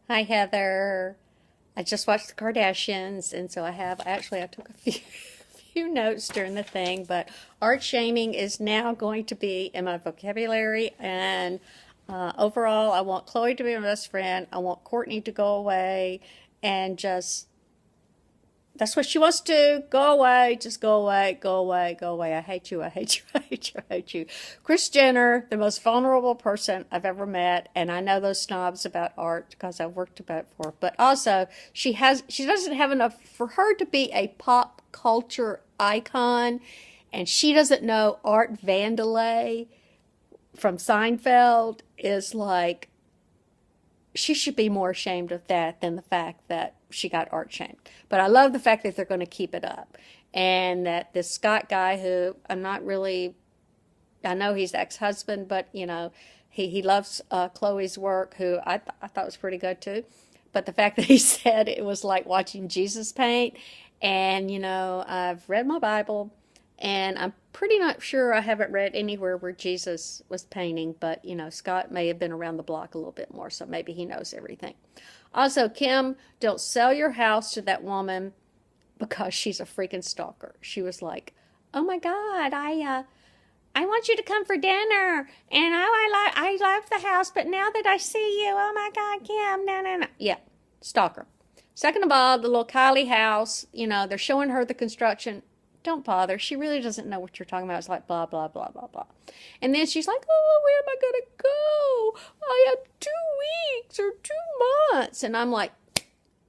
Hi, Heather. I just watched the Kardashians, and so I took a few few notes during the thing, but art shaming is now going to be in my vocabulary, and overall, I want Chloe to be my best friend. I want Courtney to go away, and just that's what she wants to do. Go away, just go away, go away, go away. I hate you, I hate you, I hate you, I hate you. Kris Jenner, the most vulnerable person I've ever met, and I know those snobs about art because I've worked about it for her. But also, she doesn't have enough for her to be a pop culture icon, and she doesn't know Art Vandelay from Seinfeld is like she should be more ashamed of that than the fact that she got art shamed. But I love the fact that they're going to keep it up. And that this Scott guy, who I'm not really, I know he's ex-husband, but he loves Chloe's work, who I thought was pretty good too. But the fact that he said it was like watching Jesus paint, and I've read my Bible, and I'm pretty not sure I haven't read anywhere where Jesus was painting, but Scott may have been around the block a little bit more, so maybe he knows everything. Also, Kim, don't sell your house to that woman because she's a freaking stalker. She was like, "Oh my God, I want you to come for dinner, and I love the house, but now that I see you, oh my God, Kim, no, no, no." Yeah, stalker. Second of all, the little Kylie house, they're showing her the construction. Don't bother. She really doesn't know what you're talking about. It's like blah, blah, blah, blah, blah. And then she's like, "Oh, where am I going to go? I have 2 weeks or 2 months." And I'm like,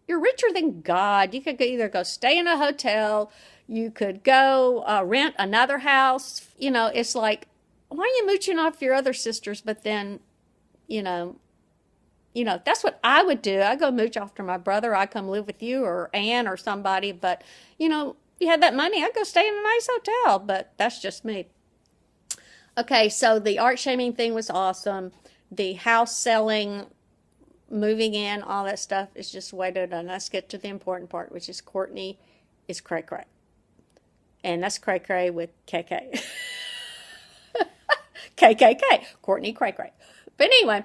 you're richer than God. You could either go stay in a hotel, you could go rent another house. It's like, why are you mooching off your other sisters? But then, you know, that's what I would do. I go mooch after my brother. I come live with you or Ann or somebody. But you had that money, I'd go stay in a nice hotel. But that's just me. Okay, so the art shaming thing was awesome. The house selling, moving in, all that stuff is just way done. Let's get to the important part, which is Courtney is cray cray. And that's cray cray with KK. KKK. Courtney cray cray. But anyway,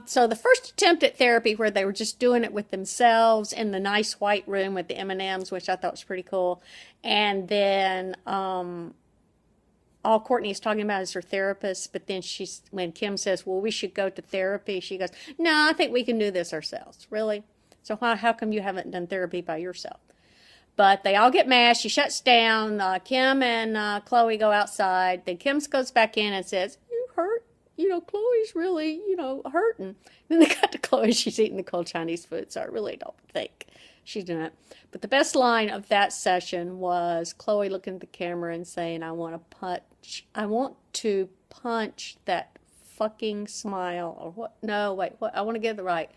so the first attempt at therapy where they were just doing it with themselves in the nice white room with the M&Ms, which I thought was pretty cool. And then all Courtney is talking about is her therapist, but then when Kim says, "Well, we should go to therapy," she goes, "No, I think we can do this ourselves." Really? So how come you haven't done therapy by yourself? But they all get mad. She shuts down. Kim and Chloe go outside. Then Kim goes back in and says, "You hurt? Chloe's really, hurting." Then they got to Chloe. She's eating the cold Chinese food, so I really don't think she's doing it. But the best line of that session was Chloe looking at the camera and saying, I want to punch that fucking smile." Or what? No, wait, what? I want to get it right.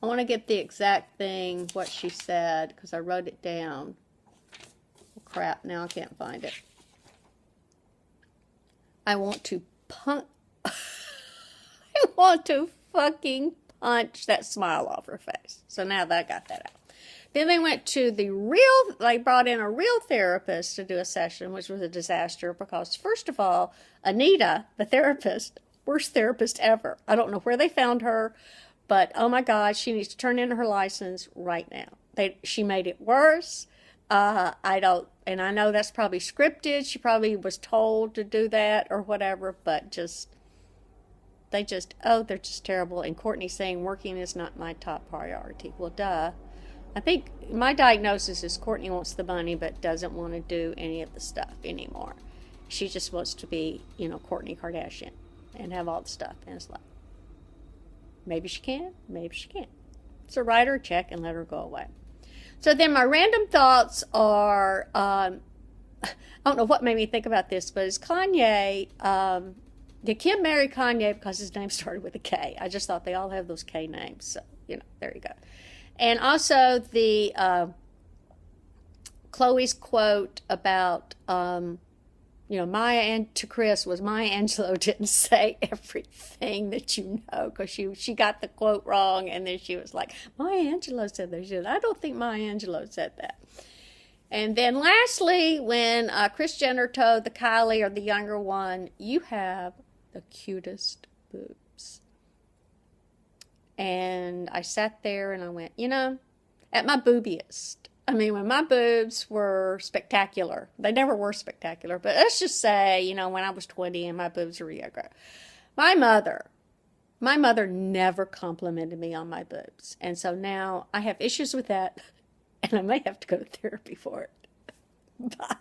I want to get the exact thing, what she said, because I wrote it down. Oh, crap, now I can't find it. I want to punch. I want to fucking punch that smile off her face. So now that I got that out. Then they brought in a real therapist to do a session, which was a disaster because, first of all, Anita, the therapist, worst therapist ever. I don't know where they found her, but oh my God, she needs to turn in her license right now. She made it worse. And I know that's probably scripted. She probably was told to do that or whatever, but they're just terrible. And Courtney saying working is not my top priority. Well, duh. I think my diagnosis is Courtney wants the money but doesn't want to do any of the stuff anymore. She just wants to be, Kourtney Kardashian and have all the stuff. And it's like, maybe she can, maybe she can't. So write her a check and let her go away. So then my random thoughts are, I don't know what made me think about this, but is Kanye, did Kim marry Kanye because his name started with a K? I just thought they all have those K names. So, there you go. And also the Chloe's quote about, to Chris was Maya Angelou didn't say everything that because she got the quote wrong, and then she was like, Maya Angelou said that. She said, I don't think Maya Angelou said that. And then lastly, when Kris Jenner told the Kylie or the younger one, "You have the cutest boobs." And I sat there and I went, you know, at my boobiest. I mean, when my boobs were spectacular, they never were spectacular, but let's just say, you know, when I was 20 and my boobs were younger, my mother, my mother never complimented me on my boobs. And so now I have issues with that, and I may have to go to therapy for it. Bye.